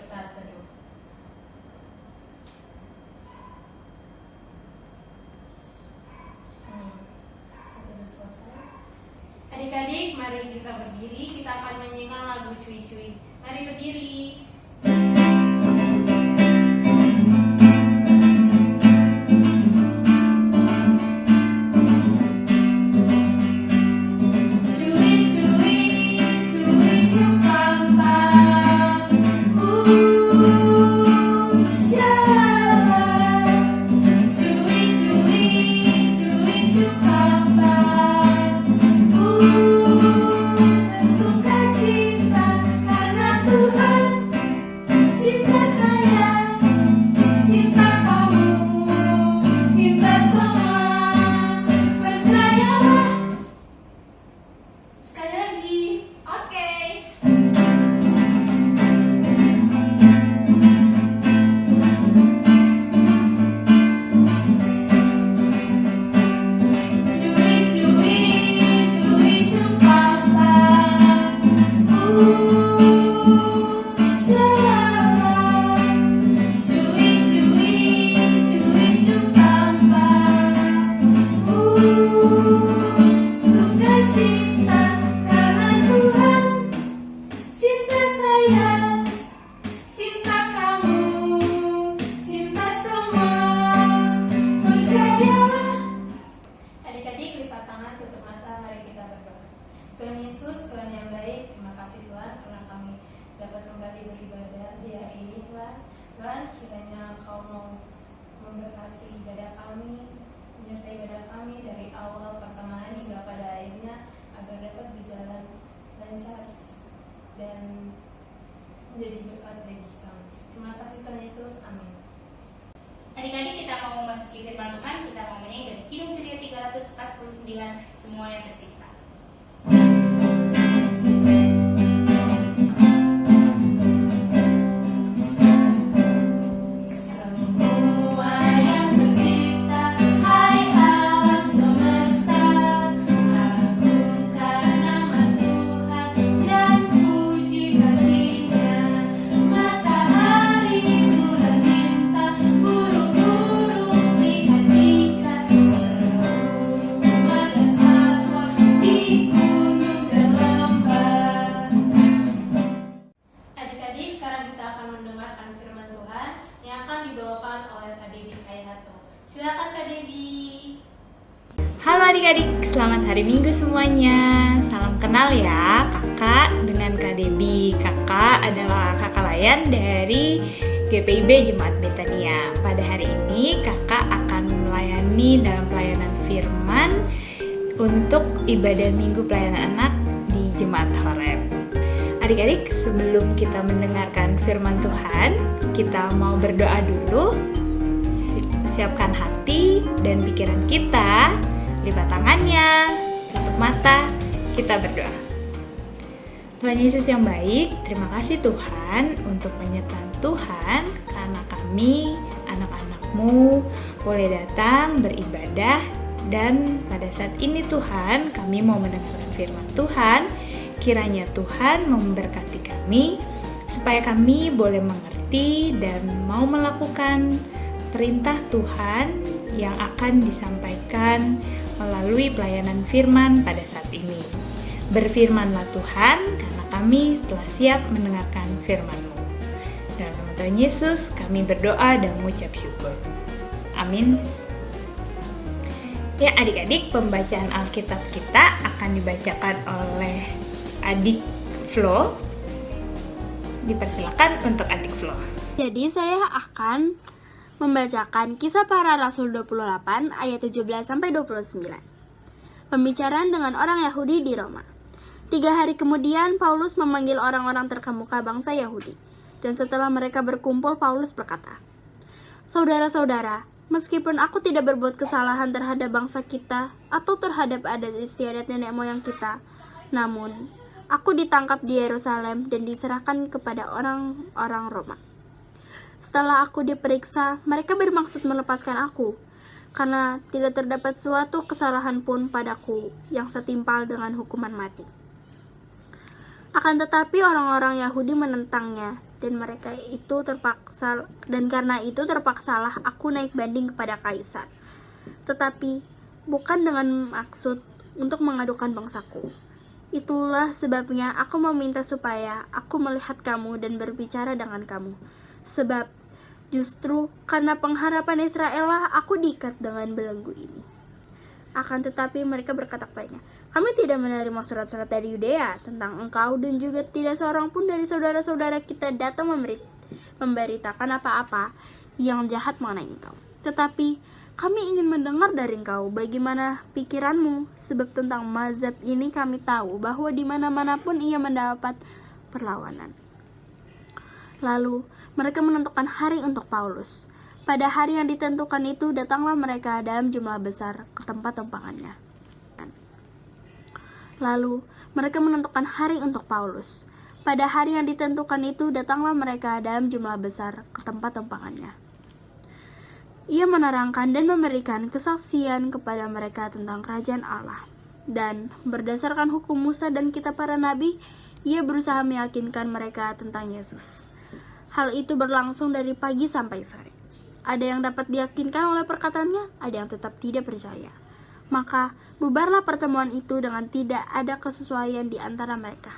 saat teduh. Sudah selesai. Adik-adik, mari kita berdiri. Kita akan menyanyikan lagu Cuy-Cuy. Mari berdiri. Tuhan Yesus, Tuhan yang baik, terima kasih Tuhan karena kami dapat kembali beribadah di hari ini Tuhan. Tuhan, kiranya Engkau mau memberkati ibadah kami, menyertai ibadah kami dari awal, pertengahan hingga pada akhirnya agar dapat berjalan lancar dan menjadi berkat bagi kami. Terima kasih Tuhan Yesus, amin. Adik-adik, kita mau memasuki firman Tuhan. Kita mau menyanyi dari Kidung Ceria 349, Semua yang Tercipta. Silakan Kak Debi. Halo adik-adik, selamat hari Minggu semuanya. Salam kenal ya, kakak dengan Kak Debi. Kakak adalah kakak layan dari GPIB Jemaat Betania. Pada hari ini kakak akan melayani dalam pelayanan firman untuk ibadah Minggu Pelayanan Anak di Jemaat Horeb. Adik-adik, sebelum kita mendengarkan firman Tuhan, kita mau berdoa dulu. Siapkan hati dan pikiran kita, lipat tangannya, tutup mata, kita berdoa. Tuhan Yesus yang baik, terima kasih Tuhan untuk penyertaan Tuhan, karena kami, anak-anak-Mu, boleh datang beribadah. Dan pada saat ini Tuhan, kami mau mendengarkan firman Tuhan. Kiranya Tuhan memberkati kami, supaya kami boleh mengerti dan mau melakukan perintah Tuhan yang akan disampaikan melalui pelayanan firman pada saat ini. Berfirmanlah Tuhan, karena kami telah siap mendengarkan firman-Mu. Dalam nama Tuhan Yesus, kami berdoa dan mengucap syukur. Amin. Ya adik-adik, pembacaan Alkitab kita akan dibacakan oleh adik Flo. Dipersilakan untuk adik Flo. Jadi saya akan membacakan Kisah Para Rasul 28 ayat 17-29. Pembicaraan dengan orang Yahudi di Roma. 3 hari kemudian Paulus memanggil orang-orang terkemuka bangsa Yahudi. Dan setelah mereka berkumpul, Paulus berkata, "Saudara-saudara, meskipun aku tidak berbuat kesalahan terhadap bangsa kita atau terhadap adat istiadat nenek moyang kita, namun aku ditangkap di Yerusalem dan diserahkan kepada orang-orang Roma. Setelah aku diperiksa, mereka bermaksud melepaskan aku, karena tidak terdapat suatu kesalahan pun padaku yang setimpal dengan hukuman mati. Akan tetapi orang-orang Yahudi menentangnya dan karena itu terpaksalah aku naik banding kepada kaisar. Tetapi bukan dengan maksud untuk mengadukan bangsaku. Itulah sebabnya aku meminta supaya aku melihat kamu dan berbicara dengan kamu. Sebab justru karena pengharapan Israel lah aku diikat dengan belenggu ini. Akan tetapi mereka berkata kepadanya, kami tidak menerima surat-surat dari Yudea tentang engkau, dan juga tidak seorang pun dari saudara-saudara kita datang memberitakan apa-apa yang jahat mengenai engkau. Tetapi kami ingin mendengar dari engkau bagaimana pikiranmu, sebab tentang mazhab ini kami tahu bahwa di mana-mana pun ia mendapat perlawanan. Lalu mereka menentukan hari untuk Paulus. Pada hari yang ditentukan itu datanglah mereka dalam jumlah besar ke tempat tumpangannya. Lalu mereka menentukan hari untuk Paulus. Pada hari yang ditentukan itu datanglah mereka dalam jumlah besar ke tempat tumpangannya. Ia menerangkan dan memberikan kesaksian kepada mereka tentang kerajaan Allah. Dan berdasarkan hukum Musa dan kitab para nabi, ia berusaha meyakinkan mereka tentang Yesus. Hal itu berlangsung dari pagi sampai sore. Ada yang dapat diyakinkan oleh perkataannya, ada yang tetap tidak percaya. Maka bubarlah pertemuan itu dengan tidak ada kesesuaian di antara mereka.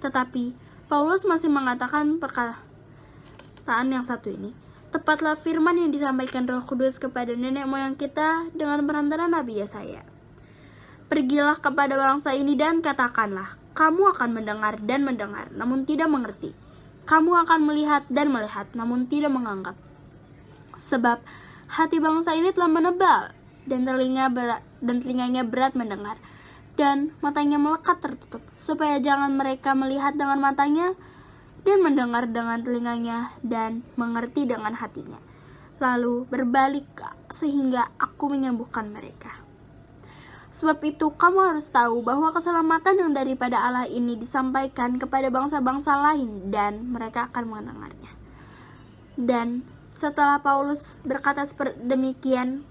Tetapi Paulus masih mengatakan perkataan yang satu ini, tepatlah firman yang disampaikan Roh Kudus kepada nenek moyang kita dengan perantara Nabi Yesaya. Pergilah kepada bangsa ini dan katakanlah, kamu akan mendengar dan mendengar, namun tidak mengerti. Kamu akan melihat dan melihat, namun tidak menganggap. Sebab hati bangsa ini telah menebal, dan telinganya berat mendengar, dan matanya melekat tertutup, supaya jangan mereka melihat dengan matanya, dan mendengar dengan telinganya, dan mengerti dengan hatinya, lalu berbalik sehingga aku menyembuhkan mereka. Sebab itu kamu harus tahu bahwa keselamatan yang daripada Allah ini disampaikan kepada bangsa-bangsa lain, dan mereka akan mendengarnya. Dan setelah Paulus berkata demikian,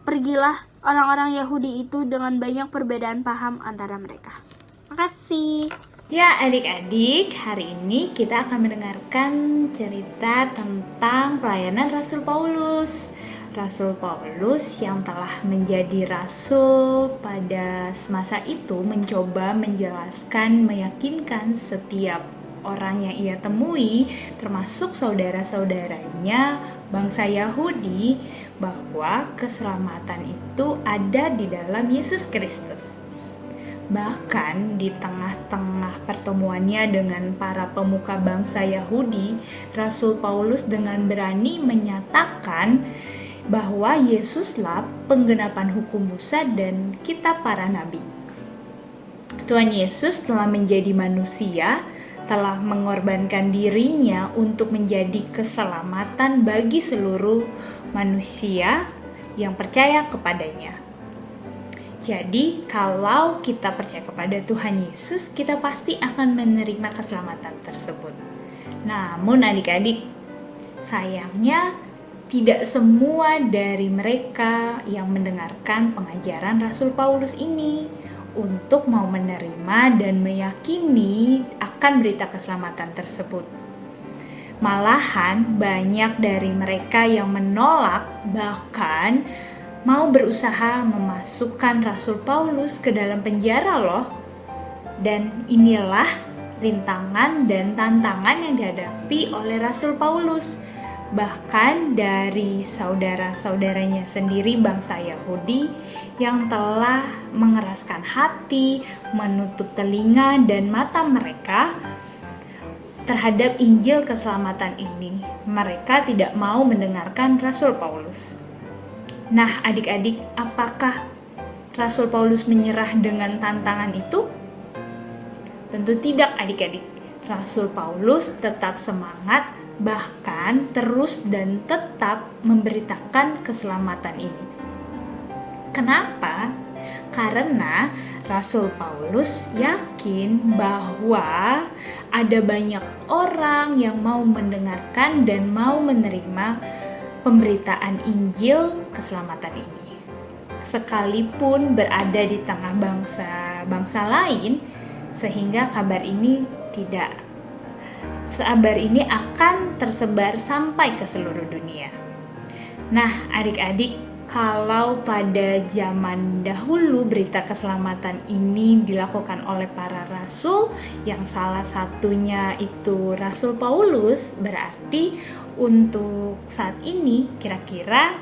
pergilah orang-orang Yahudi itu dengan banyak perbedaan paham antara mereka. Makasih. Ya adik-adik, hari ini kita akan mendengarkan cerita tentang pelayanan Rasul Paulus. Rasul Paulus yang telah menjadi rasul pada semasa itu mencoba menjelaskan, meyakinkan setiap orang yang ia temui, termasuk saudara-saudaranya bangsa Yahudi, bahwa keselamatan itu ada di dalam Yesus Kristus. Bahkan di tengah-tengah pertemuannya dengan para pemuka bangsa Yahudi, Rasul Paulus dengan berani menyatakan bahwa Yesuslah penggenapan hukum Musa dan kitab para nabi. Tuhan Yesus telah menjadi manusia, telah mengorbankan dirinya untuk menjadi keselamatan bagi seluruh manusia yang percaya kepadanya. Jadi, kalau kita percaya kepada Tuhan Yesus, kita pasti akan menerima keselamatan tersebut. Namun adik-adik, sayangnya tidak semua dari mereka yang mendengarkan pengajaran Rasul Paulus ini untuk mau menerima dan meyakini akan berita keselamatan tersebut. Malahan banyak dari mereka yang menolak, bahkan mau berusaha memasukkan Rasul Paulus ke dalam penjara loh. Dan inilah rintangan dan tantangan yang dihadapi oleh Rasul Paulus. Bahkan dari saudara-saudaranya sendiri bangsa Yahudi yang telah mengeraskan hati, menutup telinga dan mata mereka terhadap Injil keselamatan ini. Mereka tidak mau mendengarkan Rasul Paulus. Nah, adik-adik, apakah Rasul Paulus menyerah dengan tantangan itu? Tentu tidak, adik-adik. Rasul Paulus tetap semangat, bahkan terus dan tetap memberitakan keselamatan ini. Kenapa? Karena Rasul Paulus yakin bahwa ada banyak orang yang mau mendengarkan dan mau menerima pemberitaan Injil keselamatan ini. Sekalipun berada di tengah bangsa lain, sehingga kabar ini tidak sabar ini akan tersebar sampai ke seluruh dunia. Nah, adik-adik, kalau pada zaman dahulu berita keselamatan ini dilakukan oleh para rasul, yang salah satunya itu Rasul Paulus, berarti untuk saat ini kira-kira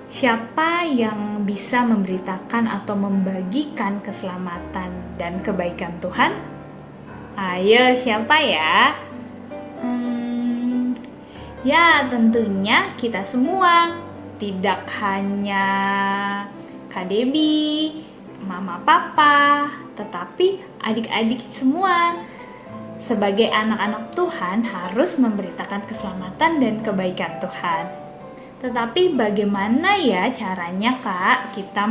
siapa yang bisa memberitakan atau membagikan keselamatan dan kebaikan Tuhan? Ayo, siapa ya? Ya, tentunya kita semua. Tidak hanya Kak Debbie, Mama Papa, tetapi adik-adik semua. Sebagai anak-anak Tuhan harus memberitakan keselamatan dan kebaikan Tuhan. Tetapi bagaimana ya caranya, Kak, kita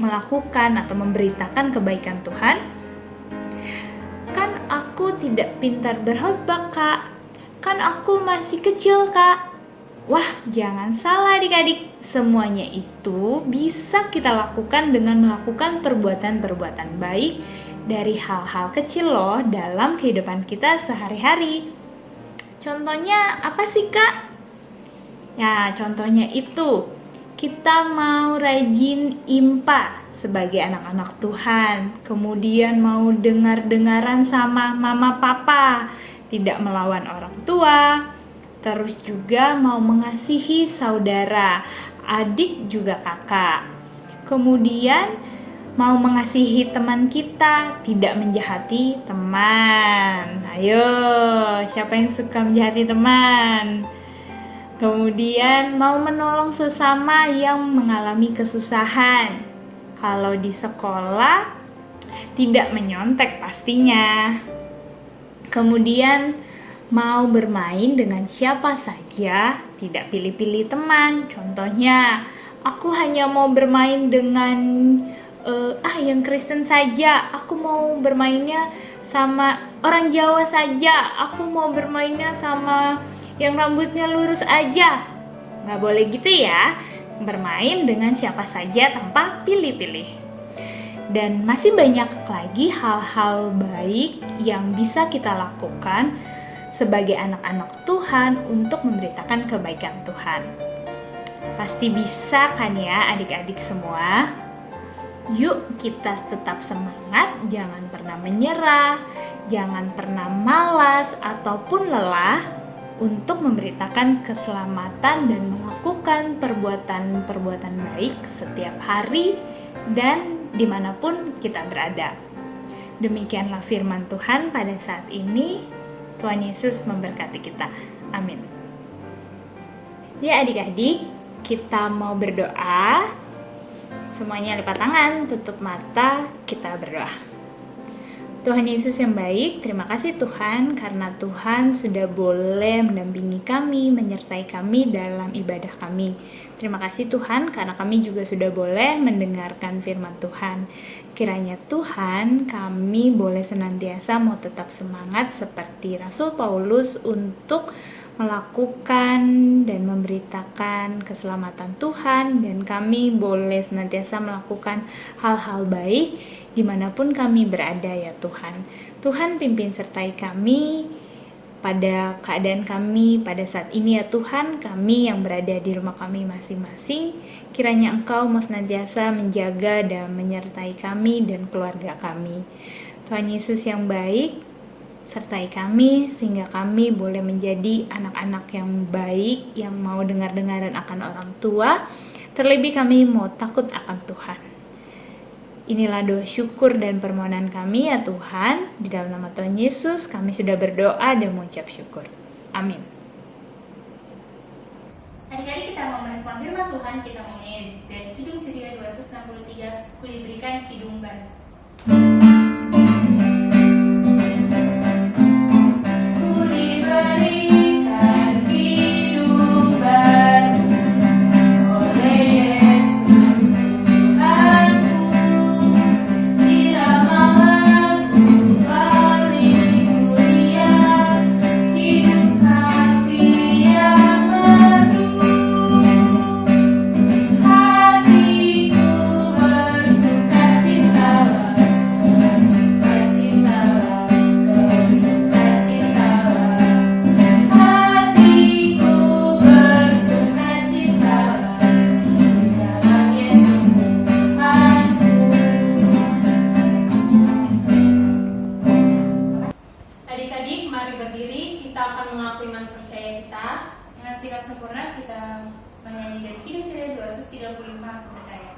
melakukan atau memberitakan kebaikan Tuhan? Kan aku tidak pintar berkhotbah, Kak. Kan aku masih kecil, Kak. Wah, jangan salah adik-adik. Semuanya itu bisa kita lakukan dengan melakukan perbuatan-perbuatan baik dari hal-hal kecil loh dalam kehidupan kita sehari-hari. Contohnya apa sih, Kak? Ya, contohnya itu kita mau rajin impa sebagai anak-anak Tuhan. Kemudian mau dengar-dengaran sama mama papa, tidak melawan orang tua. Terus juga mau mengasihi saudara, adik juga kakak. Kemudian mau mengasihi teman kita, tidak menjahati teman. Ayo, siapa yang suka menjahati teman? Kemudian mau menolong sesama yang mengalami kesusahan. Kalau di sekolah, tidak menyontek pastinya. Kemudian mau bermain dengan siapa saja, tidak pilih-pilih teman. Contohnya, aku hanya mau bermain dengan yang Kristen saja. Aku mau bermainnya sama orang Jawa saja. Aku mau bermainnya sama yang rambutnya lurus aja. Nggak boleh gitu ya. Bermain dengan siapa saja tanpa pilih-pilih. Dan masih banyak lagi hal-hal baik yang bisa kita lakukan sebagai anak-anak Tuhan untuk memberitakan kebaikan Tuhan. Pasti bisa kan ya adik-adik semua? Yuk kita tetap semangat, jangan pernah menyerah, jangan pernah malas ataupun lelah untuk memberitakan keselamatan dan melakukan perbuatan-perbuatan baik setiap hari dan dimanapun kita berada. Demikianlah firman Tuhan pada saat ini. Tuhan Yesus memberkati kita. Amin. Ya adik-adik, kita mau berdoa. Semuanya lipat tangan, tutup mata, kita berdoa. Tuhan Yesus yang baik, terima kasih Tuhan karena Tuhan sudah boleh mendampingi kami, menyertai kami dalam ibadah kami. Terima kasih Tuhan karena kami juga sudah boleh mendengarkan firman Tuhan. Kiranya Tuhan kami boleh senantiasa mau tetap semangat seperti Rasul Paulus untuk melakukan dan memberitakan keselamatan Tuhan, dan kami boleh senantiasa melakukan hal-hal baik dimanapun kami berada ya Tuhan. Tuhan pimpin sertai kami pada keadaan kami pada saat ini ya Tuhan, kami yang berada di rumah kami masing-masing. Kiranya Engkau mau senantiasa menjaga dan menyertai kami dan keluarga kami. Tuhan Yesus yang baik, sertai kami sehingga kami boleh menjadi anak-anak yang baik, yang mau dengar-dengaran akan orang tua. Terlebih kami mau takut akan Tuhan. Inilah doa syukur dan permohonan kami ya Tuhan. Di dalam nama Tuhan Yesus kami sudah berdoa dan mengucap syukur. Amin. Adik-adik kita mau merespon firman Tuhan, kita mau menyanyi dari Kidung Ceria 263, Ku diberikan kidung baru. Hatiku bersuka cita sikap sempurna kita menyanyi dari Kidung Ceria 235 aku percaya.